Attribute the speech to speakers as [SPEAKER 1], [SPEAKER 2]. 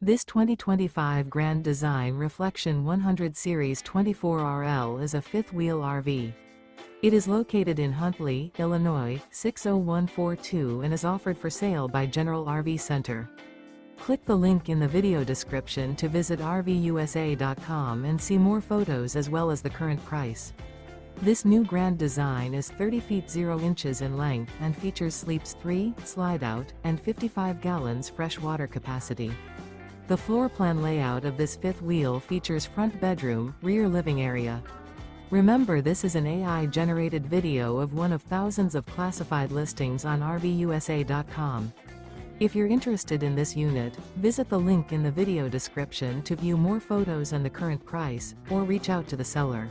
[SPEAKER 1] This 2025 Grand Design Reflection 100 Series 24RL is a fifth-wheel RV. It is located in Huntley, Illinois, 60142 and is offered for sale by General RV Center. Click the link in the video description to visit RVUSA.com and see more photos as well as the current price. This new Grand Design is 30 feet 0 inches in length and features sleeps 3, slide-out, and 55 gallons fresh water capacity. The floor plan layout of this fifth wheel features front bedroom, rear living area. Remember, this is an AI-generated video of one of thousands of classified listings on RVUSA.com. If you're interested in this unit, visit the link in the video description to view more photos and the current price, or reach out to the seller.